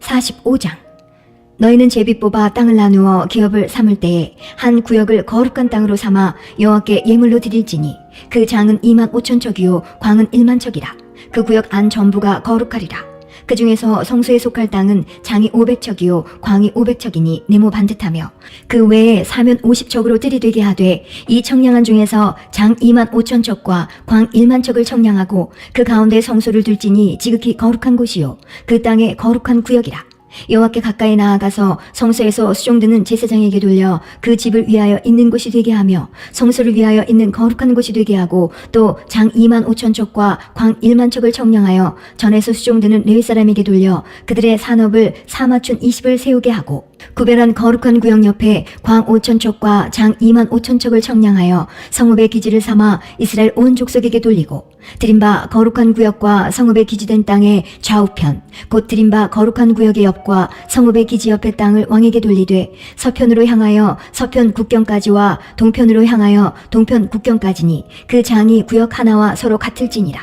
45장. 너희는 제비 뽑아 땅을 나누어 기업을 삼을 때에 한 구역을 거룩한 땅으로 삼아 여호와께 예물로 드릴지니 그 장은 25,000척이요 광은 10,000척이라. 그 구역 안 전부가 거룩하리라. 그 중에서 성소에 속할 땅은 장이 500척이요 광이 500척이니 네모 반듯하며 그 외에 사면 50척으로 뜰이 되게 하되 이 청량한 중에서 장 25,000척과 광 10,000척을 청량하고 그 가운데 성소를 둘지니 지극히 거룩한 곳이요 그 땅의 거룩한 구역이라. 여호와께 가까이 나아가서 성소에서 수종드는 제사장에게 돌려 그 집을 위하여 있는 곳이 되게 하며 성소를 위하여 있는 거룩한 곳이 되게 하고 또 장 25,000척과 광 10,000척을 청량하여 전에서 수종드는 레위 사람에게 돌려 그들의 산업을 사맞춘 20을 세우게 하고 구별한 거룩한 구역 옆에 광 5,000척과 장 25,000척을 청량하여 성읍의 기지를 삼아 이스라엘 온 족속에게 돌리고 드림바 거룩한 구역과 성읍의 기지된 땅의 좌우편 곧 드림바 거룩한 구역의 옆과 성읍의 기지 옆의 땅을 왕에게 돌리되 서편으로 향하여 서편 국경까지와 동편으로 향하여 동편 국경까지니 그 장이 구역 하나와 서로 같을지니라.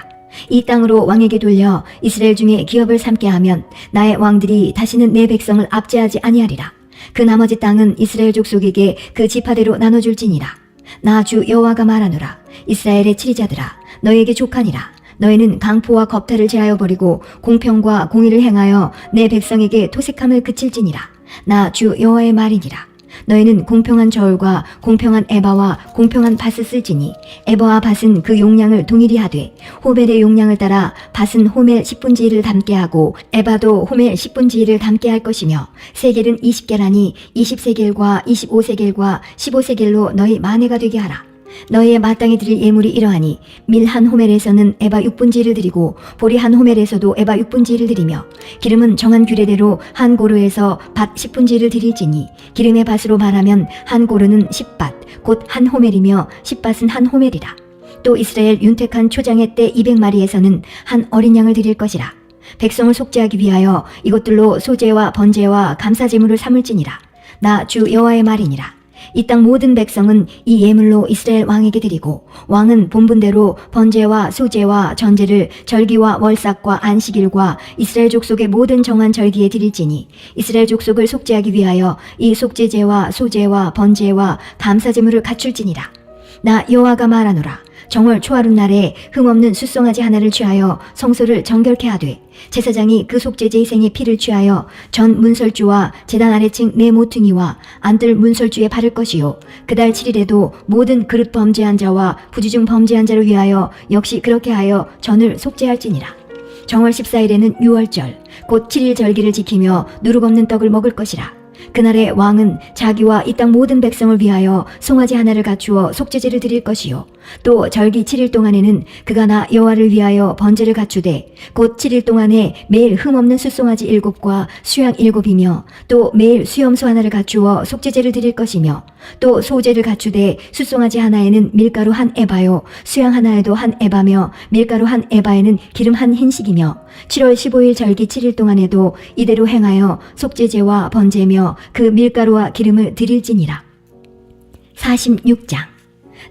이 땅으로 왕에게 돌려 이스라엘 중에 기업을 삼게 하면 나의 왕들이 다시는 내 백성을 압제하지 아니하리라. 그 나머지 땅은 이스라엘 족속에게 그 지파대로 나눠줄지니라. 나 주 여호와가 말하노라. 이스라엘의 치리자들아 너희에게 족하니라. 너희는 강포와 겁탈을 제하여 버리고 공평과 공의를 행하여 내 백성에게 토색함을 그칠지니라. 나 주 여호와의 말이니라. 너희는 공평한 저울과 공평한 에바와 공평한 밭을 쓸지니 에바와 밭은 그 용량을 동일히 하되 호멜의 용량을 따라 밭은 호멜 10분지 1을 담게 하고 에바도 호멜 10분지 1을 담게 할 것이며 세겔은 20개라니 20세겔과 25세겔과 15세겔로 너희 만회가 되게 하라. 너희의 마땅히 드릴 예물이 이러하니 밀 한 호멜에서는 에바 6분지 1을 드리고 보리 한 호멜에서도 에바 6분지 1을 드리며 기름은 정한 규례대로 한 고르에서 밭 10분지 1을 드릴지니 기름의 밭으로 말하면 한 고르는 10밭 곧 한 호멜이며 10밭은 한 호멜이라. 또 이스라엘 윤택한 초장의 때 200마리에서는 한 어린 양을 드릴 것이라. 백성을 속죄하기 위하여 이것들로 소제와 번제와 감사제물을 삼을지니라. 나 주 여호와의 말이니라. 이 땅 모든 백성은 이 예물로 이스라엘 왕에게 드리고 왕은 본분대로 번제와 소제와 전제를 절기와 월삭과 안식일과 이스라엘 족속의 모든 정한 절기에 드릴지니 이스라엘 족속을 속죄하기 위하여 이 속죄제와 소제와 번제와 감사제물을 갖출지니라. 나 여호와가 말하노라. 정월 초하룻 날에 흠없는 숫송아지 하나를 취하여 성소를 정결케 하되 제사장이 그 속죄제 희생의 피를 취하여 전 문설주와 제단 아래층 네 모퉁이와 안뜰 문설주에 바를 것이요 그달 7일에도 모든 그릇 범죄한 자와 부지중 범죄한 자를 위하여 역시 그렇게 하여 전을 속죄할지니라. 정월 14일에는 유월절 곧 7일 절기를 지키며 누룩 없는 떡을 먹을 것이라. 그날에 왕은 자기와 이 땅 모든 백성을 위하여 송아지 하나를 갖추어 속죄제를 드릴 것이요 또 절기 7일 동안에는 그가 나 여호와를 위하여 번제를 갖추되 곧 7일 동안에 매일 흠없는 숫송아지 7과 수양 7이며 또 매일 수염소 하나를 갖추어 속죄제를 드릴 것이며 또 소제를 갖추되 숫송아지 하나에는 밀가루 한 에바요 수양 하나에도 한 에바며 밀가루 한 에바에는 기름 한 흰식이며 7월 15일 절기 7일 동안에도 이대로 행하여 속죄제와 번제며 그 밀가루와 기름을 드릴지니라. 46장.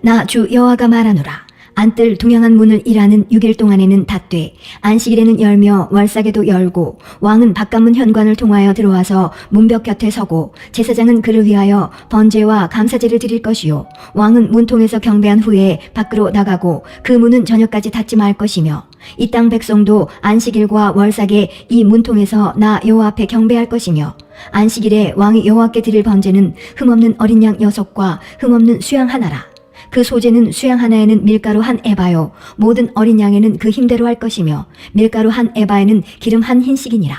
나 주 여호와가 말하노라. 안뜰 동양한 문을 일하는 6일 동안에는 닫되 안식일에는 열며 월삭에도 열고 왕은 바깥문 현관을 통하여 들어와서 문벽 곁에 서고 제사장은 그를 위하여 번제와 감사제를 드릴 것이요 왕은 문통에서 경배한 후에 밖으로 나가고 그 문은 저녁까지 닫지 말 것이며 이 땅 백성도 안식일과 월삭에 이 문통에서 나 여호와 앞에 경배할 것이며 안식일에 왕이 여호와께 드릴 번제는 흠없는 어린 양 6과 흠없는 수양 하나라. 그 소제는 수양 하나에는 밀가루 한 에바요 모든 어린 양에는 그 힘대로 할 것이며 밀가루 한 에바에는 기름 한 흰식이니라.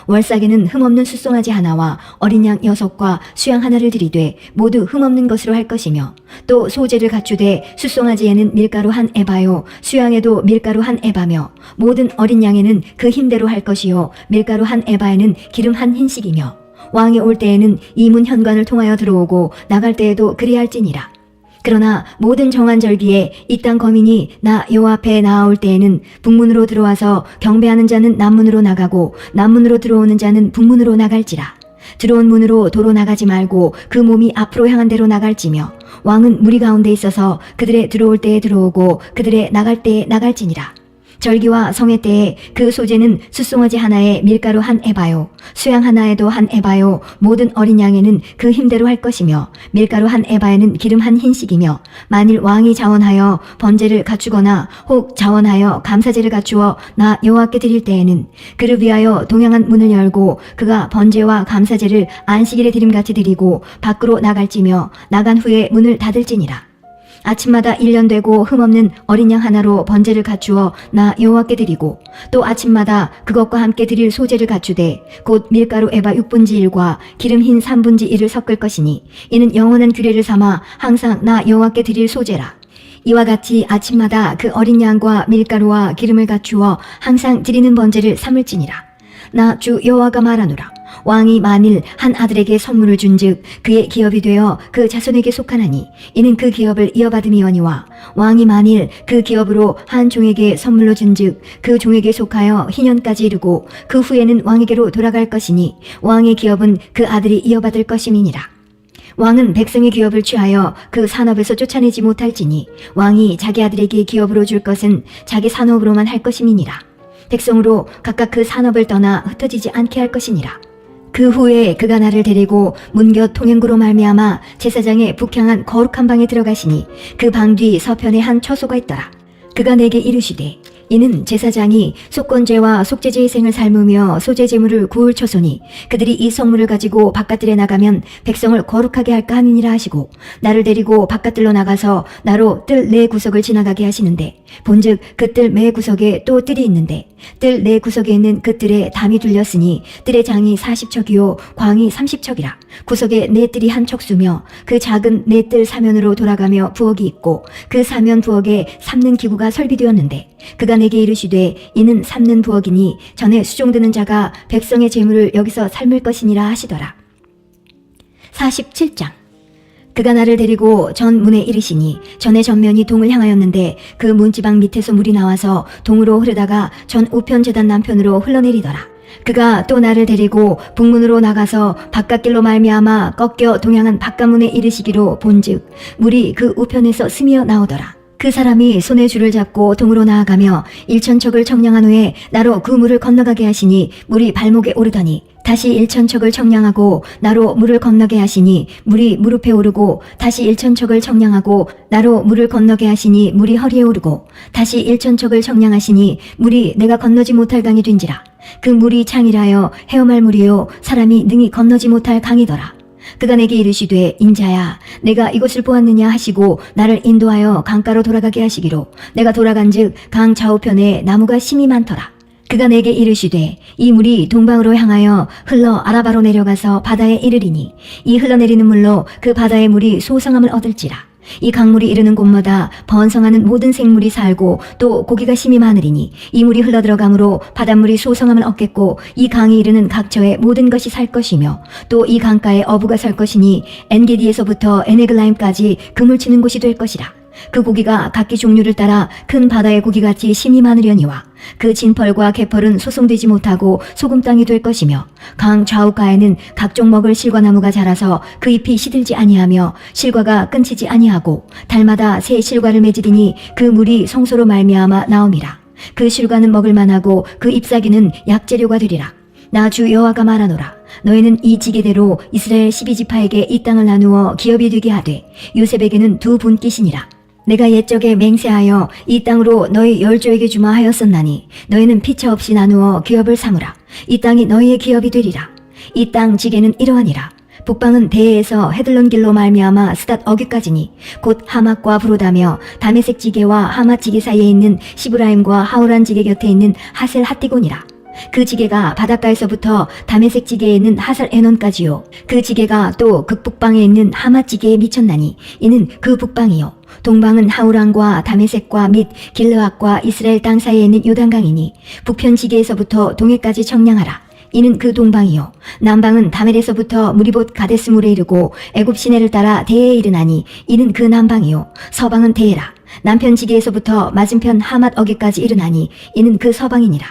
월삭에는 흠없는 숫송아지 하나와 어린 양 6과 수양 하나를 드리되 모두 흠없는 것으로 할 것이며 또 소제를 갖추되 숫송아지에는 밀가루 한 에바요 수양에도 밀가루 한 에바며 모든 어린 양에는 그 힘대로 할 것이요 밀가루 한 에바에는 기름 한 흰식이며 왕이 올 때에는 이 문 현관을 통하여 들어오고 나갈 때에도 그리할지니라. 그러나 모든 정한 절기에 이 땅 거민이 나 여호와 앞에 나아올 때에는 북문으로 들어와서 경배하는 자는 남문으로 나가고 남문으로 들어오는 자는 북문으로 나갈지라. 들어온 문으로 도로 나가지 말고 그 몸이 앞으로 향한 대로 나갈지며 왕은 무리 가운데 있어서 그들의 들어올 때에 들어오고 그들의 나갈 때에 나갈지니라. 절기와 성회 때에 그 소재는 숫송아지 하나에 밀가루 한 에바요, 수양 하나에도 한 에바요, 모든 어린 양에는 그 힘대로 할 것이며 밀가루 한 에바에는 기름 한 흰씩이며, 만일 왕이 자원하여 번제를 갖추거나 혹 자원하여 감사제를 갖추어 나 여호와께 드릴 때에는 그를 위하여 동양한 문을 열고 그가 번제와 감사제를 안식일에 드림같이 드리고 밖으로 나갈지며 나간 후에 문을 닫을지니라. 아침마다 1년 되고 흠없는 어린 양 하나로 번제를 갖추어 나 여호와께 드리고 또 아침마다 그것과 함께 드릴 소제를 갖추되 곧 밀가루 에바 6분지 1과 기름 흰 3분지 1을 섞을 것이니 이는 영원한 규례를 삼아 항상 나 여호와께 드릴 소제라. 이와 같이 아침마다 그 어린 양과 밀가루와 기름을 갖추어 항상 드리는 번제를 삼을지니라. 나 주 여호와가 말하노라. 왕이 만일 한 아들에게 선물을 준즉 그의 기업이 되어 그 자손에게 속하나니 이는 그 기업을 이어받음이오니와, 왕이 만일 그 기업으로 한 종에게 선물로 준즉 그 종에게 속하여 희년까지 이르고 그 후에는 왕에게로 돌아갈 것이니 왕의 기업은 그 아들이 이어받을 것임이니라. 왕은 백성의 기업을 취하여 그 산업에서 쫓아내지 못할지니 왕이 자기 아들에게 기업으로 줄 것은 자기 산업으로만 할 것임이니라. 백성으로 각각 그 산업을 떠나 흩어지지 않게 할 것이니라. 그 후에 그가 나를 데리고 문곁 통행구로 말미암아 제사장의 북향한 거룩한 방에 들어가시니 그 방 뒤 서편에 한 처소가 있더라. 그가 내게 이르시되 이는 제사장이 속건제와 속죄제의 생을 삶으며 소제제물을 구울 처소니 그들이 이 성물을 가지고 바깥들에 나가면 백성을 거룩하게 할까 함이니라 하시고, 나를 데리고 바깥들로 나가서 나로 뜰 네 구석을 지나가게 하시는데 본즉 그 뜰 매 구석에 또 뜰이 있는데 뜰 네 구석에 있는 그 뜰에 담이 둘렸으니 뜰의 장이 40척이요 광이 30척이라. 구석에 네 뜰이 한 척수며 그 작은 네 뜰 사면으로 돌아가며 부엌이 있고 그 사면 부엌에 삶는 기구가 설비되었는데 그가 내게 이르시되 이는 삶는 부엌이니 전에 수종드는 자가 백성의 재물을 여기서 삶을 것이니라 하시더라. 47장. 그가 나를 데리고 전 문에 이르시니 전의 전면이 동을 향하였는데 그 문지방 밑에서 물이 나와서 동으로 흐르다가 전 우편 제단 남편으로 흘러내리더라. 그가 또 나를 데리고 북문으로 나가서 바깥길로 말미암아 꺾여 동향한 바깥문에 이르시기로 본즉 물이 그 우편에서 스미어 나오더라. 그 사람이 손에 줄을 잡고 동으로 나아가며 1,000척을 청량한 후에 나로 그 물을 건너가게 하시니 물이 발목에 오르더니 다시 1,000척을 청량하고 나로 물을 건너게 하시니 물이 무릎에 오르고 다시 1,000척을 청량하고 나로 물을 건너게 하시니 물이 허리에 오르고 다시 1,000척을 청량하시니 물이 내가 건너지 못할 강이 된지라. 그 물이 창이라여 헤엄할 물이요 사람이 능히 건너지 못할 강이더라. 그가 내게 이르시되 인자야 내가 이것을 보았느냐 하시고 나를 인도하여 강가로 돌아가게 하시기로 내가 돌아간즉 강 좌우편에 나무가 심이 많더라. 그가 내게 이르시되 이 물이 동방으로 향하여 흘러 아라바로 내려가서 바다에 이르리니 이 흘러내리는 물로 그 바다의 물이 소성함을 얻을지라. 이 강물이 이르는 곳마다 번성하는 모든 생물이 살고 또 고기가 심이 많으리니 이 물이 흘러들어가므로 바닷물이 소성함을 얻겠고 이 강이 이르는 각처에 모든 것이 살 것이며 또 이 강가에 어부가 살 것이니 엔게디에서부터 에네글라임까지 그물 치는 곳이 될 것이라. 그 고기가 각기 종류를 따라 큰 바다의 고기같이 심이 많으려니와 그 진펄과 개펄은 소송되지 못하고 소금 땅이 될 것이며 강 좌우가에는 각종 먹을 실과나무가 자라서 그 잎이 시들지 아니하며 실과가 끊치지 아니하고 달마다 새 실과를 맺으리니 그 물이 성소로 말미암아 나옴이라. 그 실과는 먹을 만하고 그 잎사귀는 약재료가 되리라. 나 주 여호와가 말하노라. 너희는 이 지게대로 이스라엘 12지파에게 이 땅을 나누어 기업이 되게 하되 요셉에게는 두 분깃이니라. 내가 옛적에 맹세하여 이 땅으로 너희 열조에게 주마 하였었나니 너희는 피차 없이 나누어 기업을 삼으라. 이 땅이 너희의 기업이 되리라. 이 땅 지게는 이러하니라. 북방은 대에서 헤들론 길로 말미암아 스닷 어귀까지니 곧 하맛과 브로다며 다메섹 지게와 하맛 지게 사이에 있는 시브라임과 하오란 지게 곁에 있는 하셀 핫디곤이라. 그 지게가 바닷가에서부터 다메섹 지게에 있는 하살 에논까지요. 그 지게가 또 극북방에 있는 하맛 지게에 미쳤나니 이는 그 북방이요. 동방은 하우란과 다메섹과 및 길르앗과 이스라엘 땅 사이에 있는 요단강이니 북편 지게에서부터 동해까지 청량하라. 이는 그 동방이요. 남방은 다멜에서부터 무리봇 가데스물에 이르고 애굽 시내를 따라 대해에 이르나니 이는 그 남방이요. 서방은 대해라. 남편 지게에서부터 맞은편 하맛 어귀까지 이르나니 이는 그 서방이니라.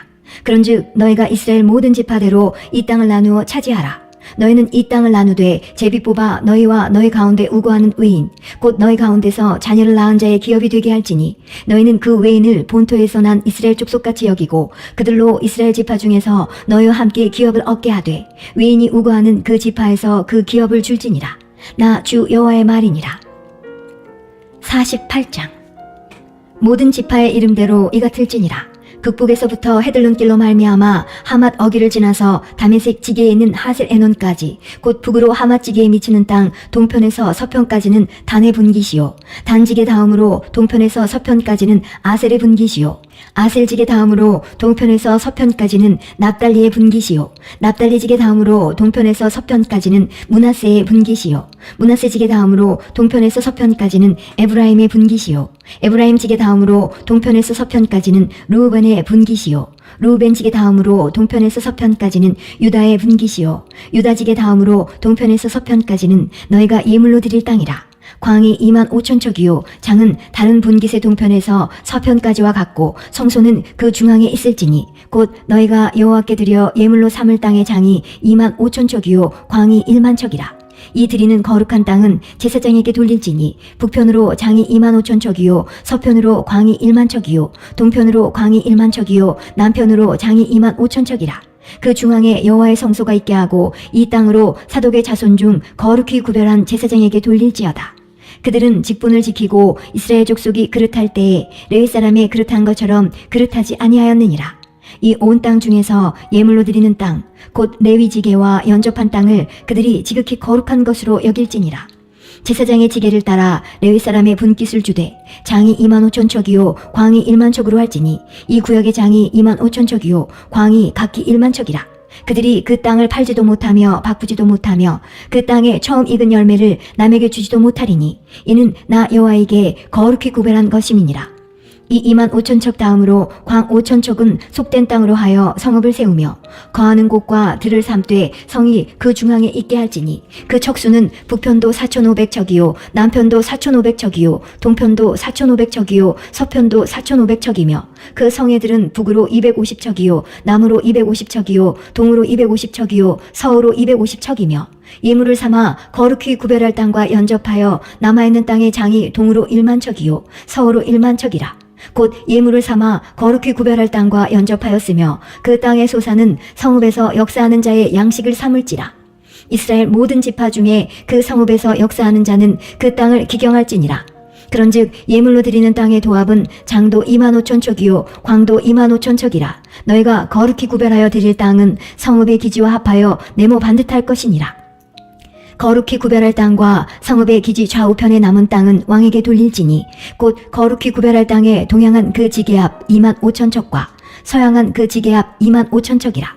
그런즉 너희가 이스라엘 모든 지파대로 이 땅을 나누어 차지하라. 너희는 이 땅을 나누되 제비 뽑아 너희와 너희 가운데 우고하는 외인 곧 너희 가운데서 자녀를 낳은 자의 기업이 되게 할지니 너희는 그 외인을 본토에서 난 이스라엘 족속같이 여기고 그들로 이스라엘 지파 중에서 너희와 함께 기업을 얻게 하되 외인이 우고하는 그 지파에서 그 기업을 줄지니라. 나 주 여호와의 말이니라. 48장. 모든 지파의 이름대로 이같을지니라. 북북에서부터 헤들론길로 말미암아 하맛 어기를 지나서 다메섹 지게에 있는 하셀 에논까지 곧 북으로 하맛 지게에 미치는 땅 동편에서 서편까지는 단의 분기시요. 단지게 다음으로 동편에서 서편까지는 아셀의 분기시요. 아셀지게 다음으로 동편에서 서편까지는 납달리의 분기시요. 납달리지게 다음으로 동편에서 서편까지는 므낫세의 분기시요. 므낫세지게 다음으로 동편에서 서편까지는 에브라임의 분기시요. 에브라임지게 다음으로 동편에서 서편까지는 르우벤의 분기시요. 르우벤지게 다음으로 동편에서 서편까지는 유다의 분기시요. 유다지게 다음으로 동편에서 서편까지는 너희가 예물로 드릴 땅이라. 광이 2만 5천 척이요 장은 다른 분깃의 동편에서 서편까지와 같고 성소는 그 중앙에 있을지니 곧 너희가 여호와께 드려 예물로 삼을 땅의 장이 2만 5천 척이요 광이 1만 척이라. 이 드리는 거룩한 땅은 제사장에게 돌릴지니 북편으로 장이 2만 5천 척이요 서편으로 광이 1만 척이요 동편으로 광이 1만 척이요 남편으로 장이 2만 5천 척이라. 그 중앙에 여호와의 성소가 있게 하고 이 땅으로 사독의 자손 중 거룩히 구별한 제사장에게 돌릴지어다. 그들은 직분을 지키고 이스라엘 족속이 그릇할 때에 레위 사람의 그릇한 것처럼 그릇하지 아니하였느니라. 이 온 땅 중에서 예물로 드리는 땅 곧 레위 지게와 연접한 땅을 그들이 지극히 거룩한 것으로 여길지니라. 제사장의 지게를 따라 레위 사람의 분깃을 주되 장이 2만 5천 척이요 광이 1만 척으로 할지니 이 구역의 장이 2만 5천 척이요 광이 각기 1만 척이라. 그들이 그 땅을 팔지도 못하며 바꾸지도 못하며 그 땅에 처음 익은 열매를 남에게 주지도 못하리니 이는 나 여호와에게 거룩히 구별한 것임이니라. 이 2만 5천 척 다음으로 광 5천 척은 속된 땅으로 하여 성읍을 세우며 거하는 곳과 들을 삼되 성이 그 중앙에 있게 할지니 그 척수는 북편도 4,500척이요 남편도 4,500척이요 동편도 4,500척이요 서편도 4,500척이며 그 성애들은 북으로 250척이요 남으로 250척이요 동으로 250척이요 서으로 250척이며 예물을 삼아 거룩히 구별할 땅과 연접하여 남아있는 땅의 장이 동으로 1만 척이요 서으로 1만 척이라. 곧 예물을 삼아 거룩히 구별할 땅과 연접하였으며 그 땅의 소사는 성읍에서 역사하는 자의 양식을 삼을지라. 이스라엘 모든 지파 중에 그 성읍에서 역사하는 자는 그 땅을 기경할지니라. 그런즉 예물로 드리는 땅의 도합은 장도 2만 5천 척이요 광도 2만 5천 척이라. 너희가 거룩히 구별하여 드릴 땅은 성읍의 기지와 합하여 네모 반듯할 것이니라. 거룩히 구별할 땅과 성읍의 기지 좌우편에 남은 땅은 왕에게 돌릴지니 곧 거룩히 구별할 땅에 동양한 그 지게 앞 2만 5천 척과 서양한 그 지게 앞 2만 5천 척이라.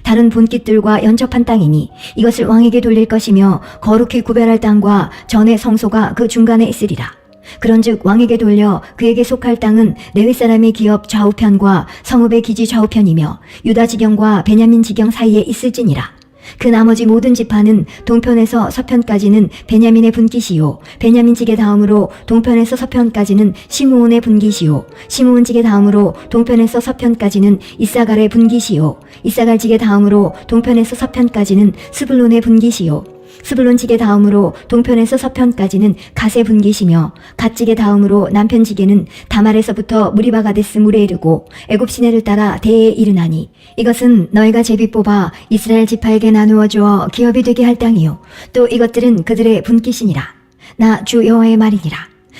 다른 분깃들과 연접한 땅이니 이것을 왕에게 돌릴 것이며 거룩히 구별할 땅과 전의 성소가 그 중간에 있으리라. 그런즉 왕에게 돌려 그에게 속할 땅은 레위 사람의 기업 좌우편과 성읍의 기지 좌우편이며 유다 지경과 베냐민 지경 사이에 있을지니라. 그 나머지 모든 지파는 동편에서 서편까지는 베냐민의 분깃이요 베냐민 지게 다음으로 동편에서 서편까지는 시므온의 분깃이요 시므온 지게 다음으로 동편에서 서편까지는 이사갈의 분깃이요 이사갈 지게 다음으로 동편에서 서편까지는 스불론의 분깃이요 스불론 지게 다음으로 동편에서 서편까지는 갓의 분깃이며 갓 지게 다음으로 남편 지게는 다말에서부터 무리바가데스 물에 이르고 애굽 시내를 따라 대에 이르나니 이것은 너희가 제비 뽑아 이스라엘 지파에게 나누어 주어 기업이 되게 할 땅이요 또 이것들은 그들의 분깃이니라. 나 주 여호와의 말이니라.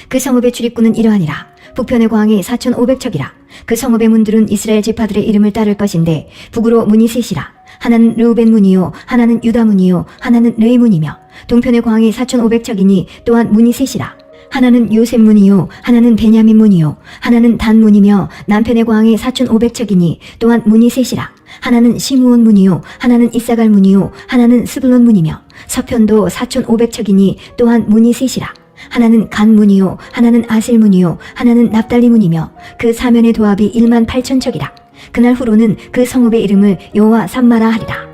그 성읍의 출입구는 이러하니라. 북편의 광이 4,500척이라. 그 성읍의 문들은 이스라엘 지파들의 이름을 따를 것인데 북으로 문이 셋이라. 하나는 르우벤 문이요 하나는 유다 문이요 하나는 레위 문이며 동편의 광이 4,500척이니 또한 문이 셋이라. 하나는 요셉 문이요 하나는 베냐민 문이요 하나는 단 문이며 남편의 광이 4,500척이니 또한 문이 셋이라. 하나는 시므온 문이요 하나는 이사갈 문이요 하나는 스불론 문이며 서편도 4,500척이니 또한 문이 셋이라. 하나는 간 문이요 하나는 아셀 문이요 하나는 납달리 문이며 그 사면의 도합이 1만 8천 척이라. 그날 후로는 그 성읍의 이름을 여호와 삼마라 하리라.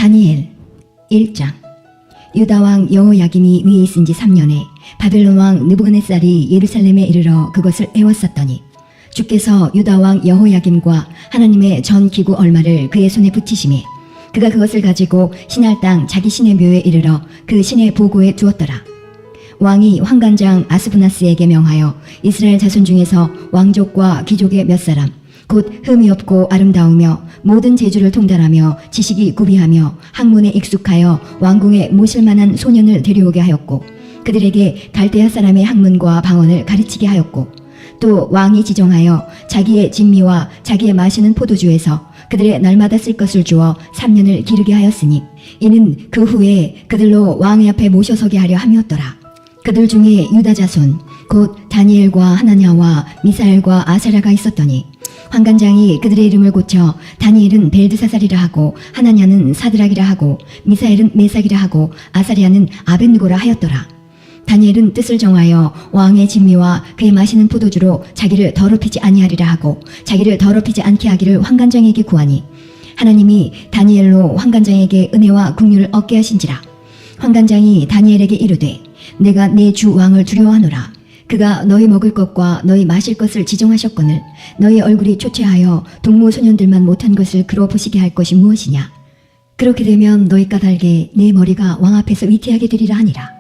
다니엘 1장. 유다왕 여호야김이 위에 있은 지 3년에 바벨론 왕 느부갓네살이 예루살렘에 이르러 그것을 에웠었더니 주께서 유다왕 여호야김과 하나님의 전 기구 얼마를 그의 손에 붙이심에 그가 그것을 가지고 신할 땅 자기 신의 묘에 이르러 그 신의 보고에 두었더라. 왕이 환관장 아스부나스에게 명하여 이스라엘 자손 중에서 왕족과 귀족의 몇 사람 곧 흠이 없고 아름다우며 모든 재주를 통달하며 지식이 구비하며 학문에 익숙하여 왕궁에 모실 만한 소년을 데려오게 하였고 그들에게 갈대아 사람의 학문과 방언을 가르치게 하였고 또 왕이 지정하여 자기의 진미와 자기의 마시는 포도주에서 그들의 날마다 쓸 것을 주어 3년을 기르게 하였으니 이는 그 후에 그들로 왕의 앞에 모셔서게 하려 함이었더라. 그들 중에 유다 자손 곧 다니엘과 하나냐와 미사엘과 아사랴가 있었더니 환관장이 그들의 이름을 고쳐 다니엘은 벨드사살이라 하고 하나냐는 사드락이라 하고 미사엘은 메삭이라 하고 아사랴는 아벳느고라 하였더라. 다니엘은 뜻을 정하여 왕의 진미와 그의 마시는 포도주로 자기를 더럽히지 아니하리라 하고 자기를 더럽히지 않게 하기를 환관장에게 구하니 하나님이 다니엘로 환관장에게 은혜와 긍휼을 얻게 하신지라. 환관장이 다니엘에게 이르되 내가 내 주 왕을 두려워하노라. 그가 너희 먹을 것과 너희 마실 것을 지정하셨거늘 너희 얼굴이 초췌하여 동무 소년들만 못한 것을 그로 보시게 할 것이 무엇이냐. 그렇게 되면 너희 까닭에 내 머리가 왕 앞에서 위태하게 되리라 하니라.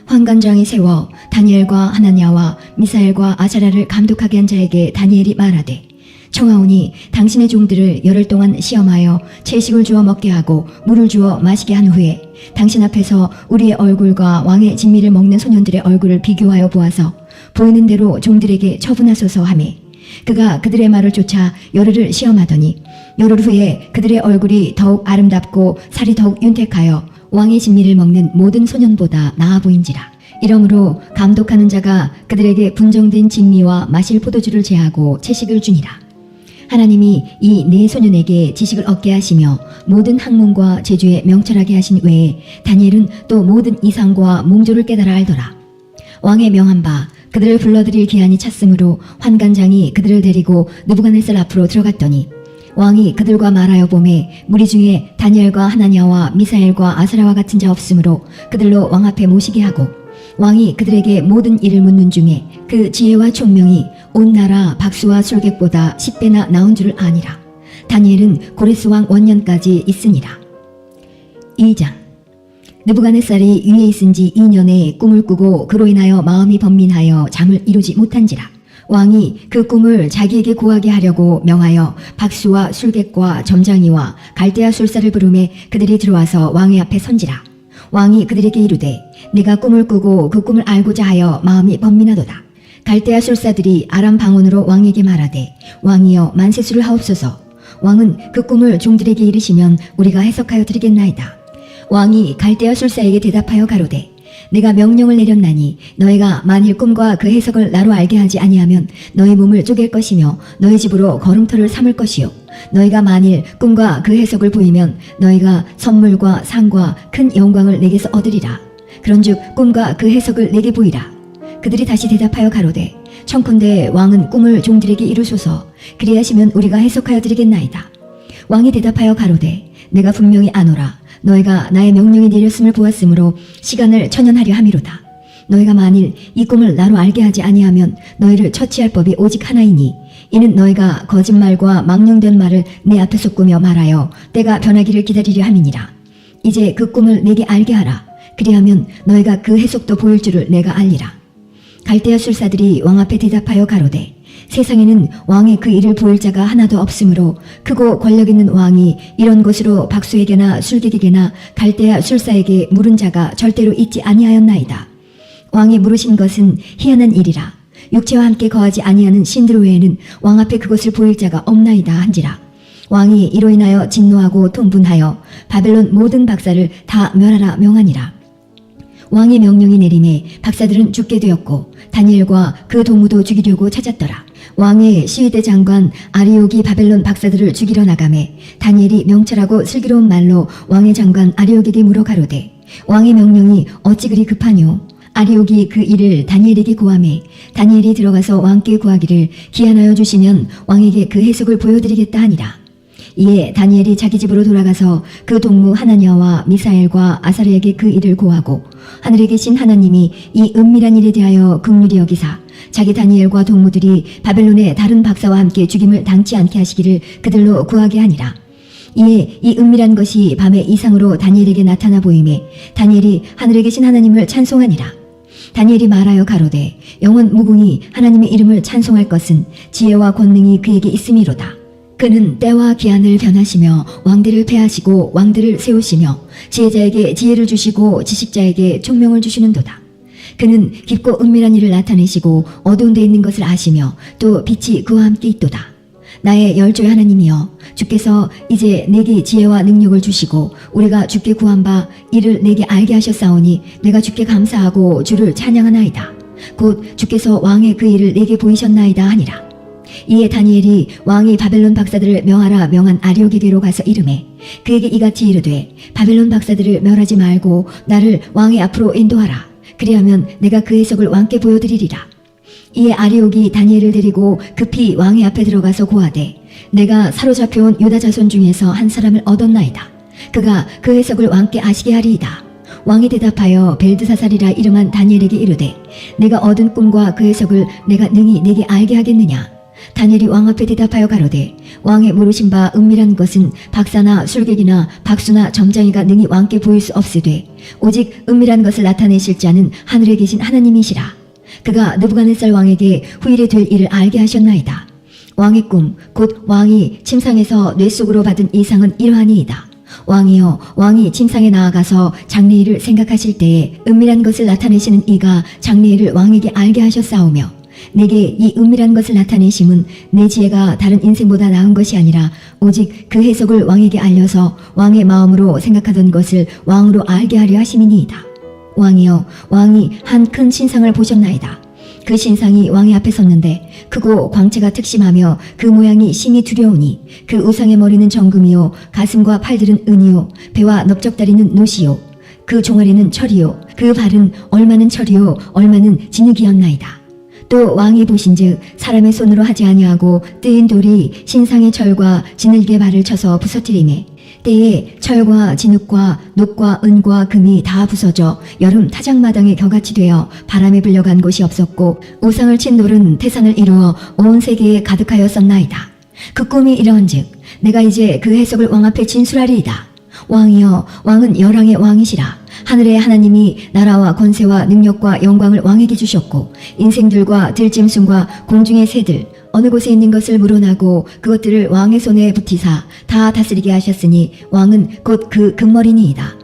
환관장이 세워 다니엘과 하나냐와 미사엘과 아사랴를 감독하게 한 자에게 다니엘이 말하되 청하오니 당신의 종들을 열흘 동안 시험하여 채식을 주어 먹게 하고 물을 주어 마시게 한 후에 당신 앞에서 우리의 얼굴과 왕의 진미를 먹는 소년들의 얼굴을 비교하여 보아서 보이는 대로 종들에게 처분하소서 하매 그가 그들의 말을 쫓아 열흘을 시험하더니 열흘 후에 그들의 얼굴이 더욱 아름답고 살이 더욱 윤택하여 왕의 진미를 먹는 모든 소년보다 나아 보인지라. 이러므로 감독하는 자가 그들에게 분정된 진미와 마실 포도주를 제하고 채식을 주니라. 하나님이 이 네 소년에게 지식을 얻게 하시며 모든 학문과 재주에 명철하게 하신 외에 다니엘은 또 모든 이상과 몽조를 깨달아 알더라. 왕의 명한 바 그들을 불러들일 기한이 찼으므로 환관장이 그들을 데리고 느부갓네살 앞으로 들어갔더니 왕이 그들과 말하여 보매 무리 중에 다니엘과 하나냐와 미사엘과 아사랴와 같은 자 없으므로 그들로 왕 앞에 모시게 하고 왕이 그들에게 모든 일을 묻는 중에 그 지혜와 총명이 온 나라 박수와 술객보다 10배나 나온 줄을 아니라. 다니엘은 고레스 왕 원년까지 있으니라. 2장. 느부갓네살이 위에 있은 지 2년에 꿈을 꾸고 그로 인하여 마음이 번민하여 잠을 이루지 못한지라. 왕이 그 꿈을 자기에게 고하게 하려고 명하여 박수와 술객과 점장이와 갈대아 술사를 부르매 그들이 들어와서 왕의 앞에 선지라. 왕이 그들에게 이르되 내가 꿈을 꾸고 그 꿈을 알고자 하여 마음이 번민하도다. 갈대아 술사들이 아람 방언으로 왕에게 말하되 왕이여 만세수를 하옵소서. 왕은 그 꿈을 종들에게 이르시면 우리가 해석하여 드리겠나이다. 왕이 갈대아 술사에게 대답하여 가로되 내가 명령을 내렸나니 너희가 만일 꿈과 그 해석을 나로 알게 하지 아니하면 너희 몸을 쪼갤 것이며 너희 집으로 걸음터를 삼을 것이요 너희가 만일 꿈과 그 해석을 보이면 너희가 선물과 상과 큰 영광을 내게서 얻으리라. 그런즉 꿈과 그 해석을 내게 보이라. 그들이 다시 대답하여 가로되 청컨대 왕은 꿈을 종들에게 이루소서. 그리하시면 우리가 해석하여 드리겠나이다. 왕이 대답하여 가로되 내가 분명히 아노라. 너희가 나의 명령이 내렸음을 보았으므로 시간을 천연하려 함이로다. 너희가 만일 이 꿈을 나로 알게 하지 아니하면 너희를 처치할 법이 오직 하나이니 이는 너희가 거짓말과 망령된 말을 내 앞에서 꾸며 말하여 때가 변하기를 기다리려 함이니라. 이제 그 꿈을 내게 알게 하라. 그리하면 너희가 그 해석도 보일 줄을 내가 알리라. 갈대아 술사들이 왕 앞에 대답하여 가로되 세상에는 왕의 그 일을 보일 자가 하나도 없으므로 크고 권력 있는 왕이 이런 것으로 박수에게나 술객에게나 갈대아 술사에게 물은 자가 절대로 있지 아니하였나이다. 왕이 물으신 것은 희한한 일이라. 육체와 함께 거하지 아니하는 신들 외에는 왕 앞에 그것을 보일 자가 없나이다 한지라. 왕이 이로 인하여 진노하고 통분하여 바벨론 모든 박사를 다 멸하라 명하니라. 왕의 명령이 내림에 박사들은 죽게 되었고 다니엘과 그 동무도 죽이려고 찾았더라. 왕의 시위대 장관 아리옥이 바벨론 박사들을 죽이러 나가매 다니엘이 명철하고 슬기로운 말로 왕의 장관 아리옥에게 물어 가로되 왕의 명령이 어찌 그리 급하뇨. 아리옥이 그 일을 다니엘에게 고하매 다니엘이 들어가서 왕께 구하기를 기한하여 주시면 왕에게 그 해석을 보여드리겠다 하니라. 이에 다니엘이 자기 집으로 돌아가서 그 동무 하나냐와 미사엘과 아사랴에게 그 일을 고하고 하늘에 계신 하나님이 이 은밀한 일에 대하여 긍휼히 여기사 자기 다니엘과 동무들이 바벨론의 다른 박사와 함께 죽임을 당치 않게 하시기를 그들로 구하게 하니라. 이에 이 은밀한 것이 밤에 이상으로 다니엘에게 나타나 보이매 다니엘이 하늘에 계신 하나님을 찬송하니라. 다니엘이 말하여 가로되 영원 무궁히 하나님의 이름을 찬송할 것은 지혜와 권능이 그에게 있음이로다. 그는 때와 기한을 변하시며 왕들을 패하시고 왕들을 세우시며 지혜자에게 지혜를 주시고 지식자에게 총명을 주시는도다. 그는 깊고 은밀한 일을 나타내시고 어두운 데 있는 것을 아시며 또 빛이 그와 함께 있도다. 나의 열조의 하나님이여 주께서 이제 내게 지혜와 능력을 주시고 우리가 주께 구한 바 이를 내게 알게 하셨사오니 내가 주께 감사하고 주를 찬양하나이다. 곧 주께서 왕의 그 일을 내게 보이셨나이다 하니라. 이에 다니엘이 왕이 바벨론 박사들을 명하라 명한 아리오에게로 가서 이르매 그에게 이같이 이르되 바벨론 박사들을 멸하지 말고 나를 왕의 앞으로 인도하라. 그리하면 내가 그 해석을 왕께 보여드리리라. 이에 아리옥이 다니엘을 데리고 급히 왕의 앞에 들어가서 고하되 내가 사로잡혀온 유다 자손 중에서 한 사람을 얻었나이다. 그가 그 해석을 왕께 아시게 하리이다. 왕이 대답하여 벨드사살이라 이름한 다니엘에게 이르되 내가 얻은 꿈과 그 해석을 내가 능히 내게 알게 하겠느냐. 다니엘이 왕 앞에 대답하여 가로되 왕의 모르신 바 은밀한 것은 박사나 술객이나 박수나 점장이가 능히 왕께 보일 수 없으되 오직 은밀한 것을 나타내실 자는 하늘에 계신 하나님이시라. 그가 느부갓네살 왕에게 후일에 될 일을 알게 하셨나이다. 왕의 꿈 곧 왕이 침상에서 뇌 속으로 받은 이상은 이러하니이다. 왕이여 왕이 침상에 나아가서 장래일을 생각하실 때에 은밀한 것을 나타내시는 이가 장래일을 왕에게 알게 하셨사오며 내게 이 은밀한 것을 나타내심은 내 지혜가 다른 인생보다 나은 것이 아니라 오직 그 해석을 왕에게 알려서 왕의 마음으로 생각하던 것을 왕으로 알게 하려 하심이니이다. 왕이여 왕이 한 큰 신상을 보셨나이다. 그 신상이 왕의 앞에 섰는데 크고 광채가 특심하며 그 모양이 심히 두려우니 그 우상의 머리는 정금이요 가슴과 팔들은 은이요 배와 넓적다리는 노시요 그 종아리는 철이요 그 발은 얼마는 철이요 얼마는 진흙이었나이다. 또 왕이 보신즉 사람의 손으로 하지 아니하고 뜨인 돌이 신상의 철과 진흙의 발을 쳐서 부서뜨리매 때에 철과 진흙과 녹과 은과 금이 다 부서져 여름 타작마당에 겨같이 되어 바람에 불려간 곳이 없었고 우상을 친 돌은 태산을 이루어 온 세계에 가득하였었나이다. 그 꿈이 이러한즉 내가 이제 그 해석을 왕 앞에 진술하리이다. 왕이여 왕은 열왕의 왕이시라. 하늘의 하나님이 나라와 권세와 능력과 영광을 왕에게 주셨고 인생들과 들짐승과 공중의 새들 어느 곳에 있는 것을 물어나고 그것들을 왕의 손에 붙이사 다 다스리게 하셨으니 왕은 곧 그 금머리니이다.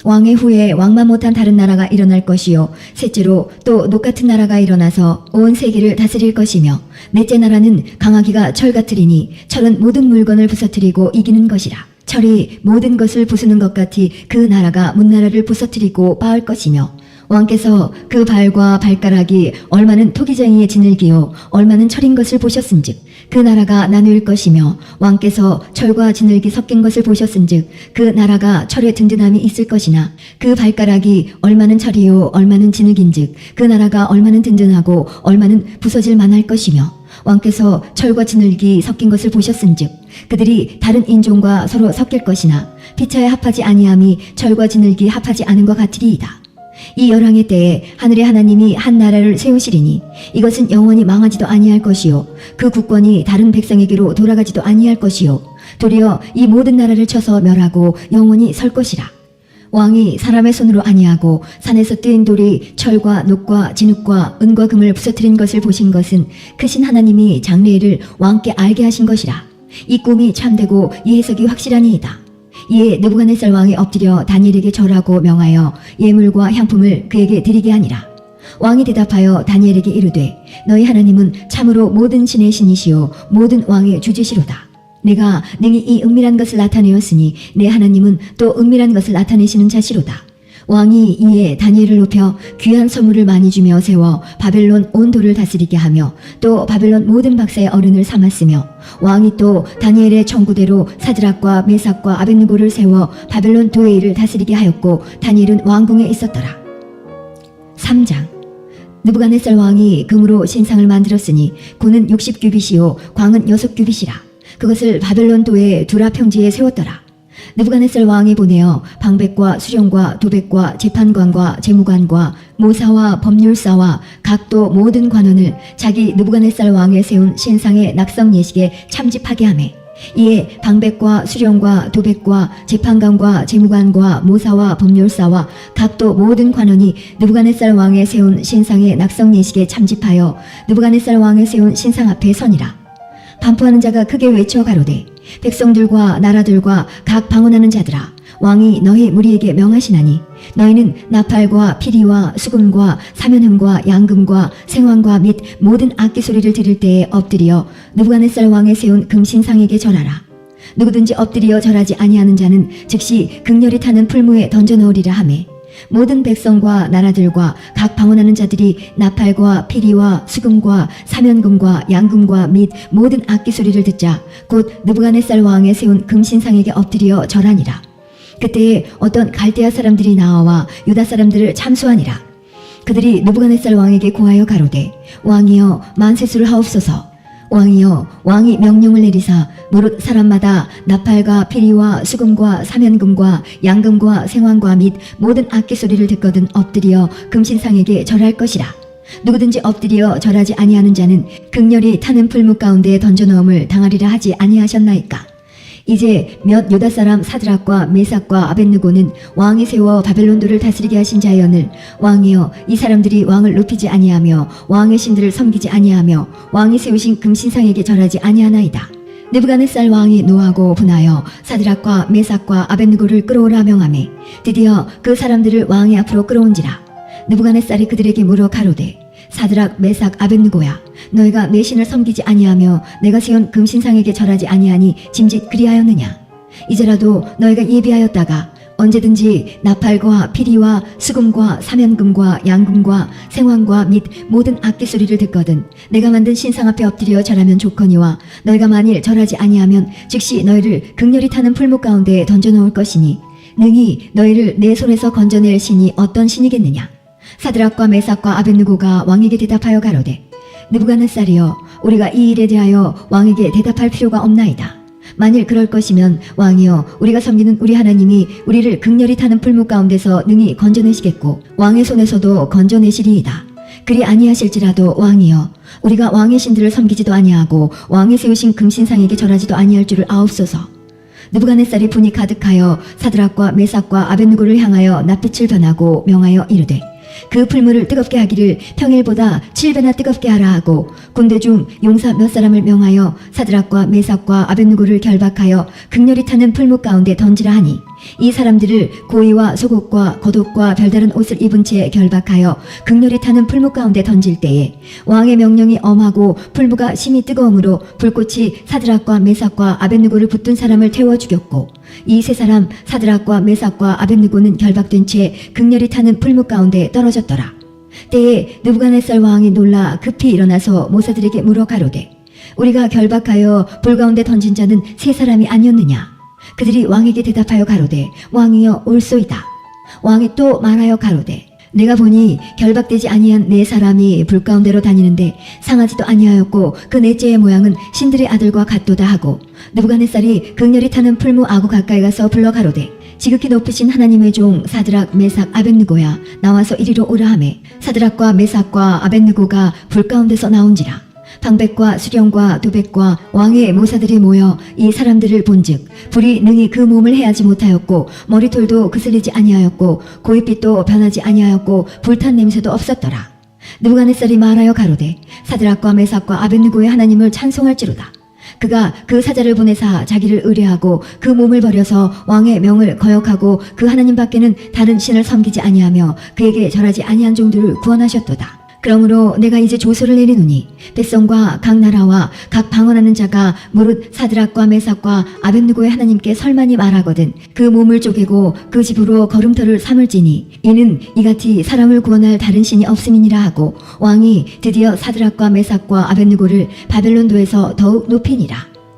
왕의 후에 왕만 못한 다른 나라가 일어날 것이요 셋째로 또 녹같은 나라가 일어나서 온 세계를 다스릴 것이며 넷째 나라는 강하기가 철 같으리니 철은 모든 물건을 부서뜨리고 이기는 것이라. 철이 모든 것을 부수는 것 같이 그 나라가 문나라를 부서뜨리고 빻을 것이며 왕께서 그 발과 발가락이 얼마는 토기장이의 진흙이요 얼마는 철인 것을 보셨은즉 그 나라가 나누일 것이며 왕께서 철과 진흙이 섞인 것을 보셨은즉 그 나라가 철의 든든함이 있을 것이나 그 발가락이 얼마는 철이요 얼마는 진흙인즉 그 나라가 얼마는 든든하고 얼마는 부서질 만할 것이며 왕께서 철과 진흙이 섞인 것을 보셨은즉 그들이 다른 인종과 서로 섞일 것이나 피차에 합하지 아니함이 철과 진흙이 합하지 않은 것 같으리이다. 이 열왕의 때에 하늘의 하나님이 한 나라를 세우시리니 이것은 영원히 망하지도 아니할 것이요 그 국권이 다른 백성에게로 돌아가지도 아니할 것이요 도리어 이 모든 나라를 쳐서 멸하고 영원히 설 것이라. 왕이 사람의 손으로 아니하고 산에서 뜨인 돌이 철과 녹과 진흙과 은과 금을 부서뜨린 것을 보신 것은 크신 하나님이 장래일을 왕께 알게 하신 것이라. 이 꿈이 참되고 이 해석이 확실하니이다. 이에 느부갓네살 왕이 엎드려 다니엘에게 절하고 명하여 예물과 향품을 그에게 드리게 하니라. 왕이 대답하여 다니엘에게 이르되 너희 하나님은 참으로 모든 신의 신이시요 모든 왕의 주지시로다. 내가 능히 이 은밀한 것을 나타내었으니 내 하나님은 또 은밀한 것을 나타내시는 자시로다. 왕이 이에 다니엘을 높여 귀한 선물을 많이 주며 세워 바벨론 온 도를 다스리게 하며 또 바벨론 모든 박사의 어른을 삼았으며 왕이 또 다니엘의 청구대로 사드락과 메삭과 아벳느고를 세워 바벨론 도의 일을 다스리게 하였고 다니엘은 왕궁에 있었더라. 3장. 느부갓네살 왕이 금으로 신상을 만들었으니 고는 60규빗이요 광은 6규빗이라. 그것을 바벨론도의 두라 평지에 세웠더라. 느부갓네살 왕이 보내어 방백과 수령과 도백과 재판관과 재무관과 모사와 법률사와 각도 모든 관원을 자기 느부갓네살 왕에 세운 신상의 낙성 예식에 참집하게 하매, 이에 방백과 수령과 도백과 재판관과 재무관과 모사와 법률사와 각도 모든 관원이 느부갓네살 왕에 세운 신상의 낙성 예식에 참집하여 느부갓네살 왕에 세운 신상 앞에 서니라. 반포하는 자가 크게 외쳐 가로되, 백성들과 나라들과 각 방언하는 자들아, 왕이 너희 무리에게 명하시나니 너희는 나팔과 피리와 수금과 사면흠과 양금과 생황과 및 모든 악기 소리를 들을 때에 엎드려 느부갓네살 왕에 세운 금신상에게 절하라. 누구든지 엎드려 절하지 아니하는 자는 즉시 극렬히 타는 풀무에 던져 넣으리라 하매, 모든 백성과 나라들과 각 방언하는 자들이 나팔과 피리와 수금과 사면금과 양금과 및 모든 악기 소리를 듣자 곧 느부갓네살 왕에 세운 금신상에게 엎드려 절하니라. 그때에 어떤 갈대아 사람들이 나와 유다 사람들을 참수하니라. 그들이 느부갓네살 왕에게 고하여 가로되, 왕이여 만세수를 하옵소서. 왕이여, 왕이 명령을 내리사 무릇 사람마다 나팔과 피리와 수금과 사면금과 양금과 생황과 및 모든 악기 소리를 듣거든 엎드려 금신상에게 절할 것이라. 누구든지 엎드려 절하지 아니하는 자는 극렬히 타는 풀무 가운데 던져 넣음을 당하리라 하지 아니하셨나이까. 이제 몇 유다 사람 사드락과 메삭과 아벳느고는 왕이 세워 바벨론도를 다스리게 하신 자여늘, 왕이여, 이 사람들이 왕을 높이지 아니하며 왕의 신들을 섬기지 아니하며 왕이 세우신 금신상에게 절하지 아니하나이다. 느부갓네살 왕이 노하고 분하여 사드락과 메삭과 아벳느고를 끌어오라 명하매 드디어 그 사람들을 왕의 앞으로 끌어온지라. 느부갓네살이 그들에게 물어 가로되, 사드락 메삭 아벳느고야, 너희가 내 신을 섬기지 아니하며 내가 세운 금신상에게 절하지 아니하니 짐짓 그리하였느냐. 이제라도 너희가 예비하였다가 언제든지 나팔과 피리와 수금과 사면금과 양금과 생황과 및 모든 악기 소리를 듣거든 내가 만든 신상 앞에 엎드려 절하면 좋거니와, 너희가 만일 절하지 아니하면 즉시 너희를 극렬히 타는 풀무 가운데 던져 놓을 것이니 능히 너희를 내 손에서 건져낼 신이 어떤 신이겠느냐. 사드락과 메삭과 아벳느고가 왕에게 대답하여 가로되, 느부갓네살이여, 우리가 이 일에 대하여 왕에게 대답할 필요가 없나이다. 만일 그럴 것이면 왕이여, 우리가 섬기는 우리 하나님이 우리를 극렬히 타는 풀무 가운데서 능히 건져내시겠고 왕의 손에서도 건져내시리이다. 그리 아니하실지라도 왕이여, 우리가 왕의 신들을 섬기지도 아니하고 왕의 세우신 금신상에게 절하지도 아니할 줄을 아옵소서. 느부갓네살이 분이 가득하여 사드락과 메삭과 아벳느고를 향하여 낯빛을 변하고 명하여 이르되, 그 풀무를 뜨겁게 하기를 평일보다 7배나 뜨겁게 하라 하고 군대 중 용사 몇 사람을 명하여 사드락과 메삭과 아벳느고를 결박하여 극렬히 타는 풀무 가운데 던지라 하니, 이 사람들을 고이와 속옷과 겉옷과 별다른 옷을 입은 채 결박하여 극렬히 타는 풀무 가운데 던질 때에 왕의 명령이 엄하고 풀무가 심히 뜨거움으로 불꽃이 사드락과 메삭과 아벳느고를 붙든 사람을 태워 죽였고, 이 세 사람 사드락과 메삭과 아벳느고는 결박된 채 극렬히 타는 풀무 가운데 떨어졌더라. 때에 느부갓네살 왕이 놀라 급히 일어나서 모사들에게 물어 가로되, 우리가 결박하여 불 가운데 던진 자는 세 사람이 아니었느냐. 그들이 왕에게 대답하여 가로되, 왕이여, 옳소이다. 왕이 또 말하여 가로되, 내가 보니 결박되지 아니한 네 사람이 불 가운데로 다니는데 상하지도 아니하였고 그 넷째의 모양은 신들의 아들과 같도다 하고, 느부갓네살이 극렬히 타는 풀무 아구 가까이 가서 불러 가로되, 지극히 높으신 하나님의 종 사드락 메삭 아벳느고야, 나와서 이리로 오라 하매 사드락과 메삭과 아벳느고가 불 가운데서 나온지라. 방백과 수령과 도백과 왕의 모사들이 모여 이 사람들을 본즉 불이 능히 그 몸을 해하지 못하였고 머리털도 그슬리지 아니하였고 고깃빛도 변하지 아니하였고 불탄 냄새도 없었더라. 느부갓네살이 말하여 가로되, 사드락과 메삭과 아벳느고의 하나님을 찬송할지로다. 그가 그 사자를 보내사 자기를 의뢰하고 그 몸을 버려서 왕의 명을 거역하고 그 하나님 밖에는 다른 신을 섬기지 아니하며 그에게 절하지 아니한 종들을 구원하셨도다. 그러므로 내가 이제 조서를 내리노니 백성과 각 나라와 각 방언하는 자가 무릇 사드락과 메삭과 아벳느고의 하나님께 설만이 말하거든 그 몸을 쪼개고 그 집으로 걸음터를 삼을지니 이는 이같이 사람을 구원할 다른 신이 없음이니라 하고, 왕이 드디어 사드락과 메삭과 아벳느고를 바벨론도에서 더욱 높이니라.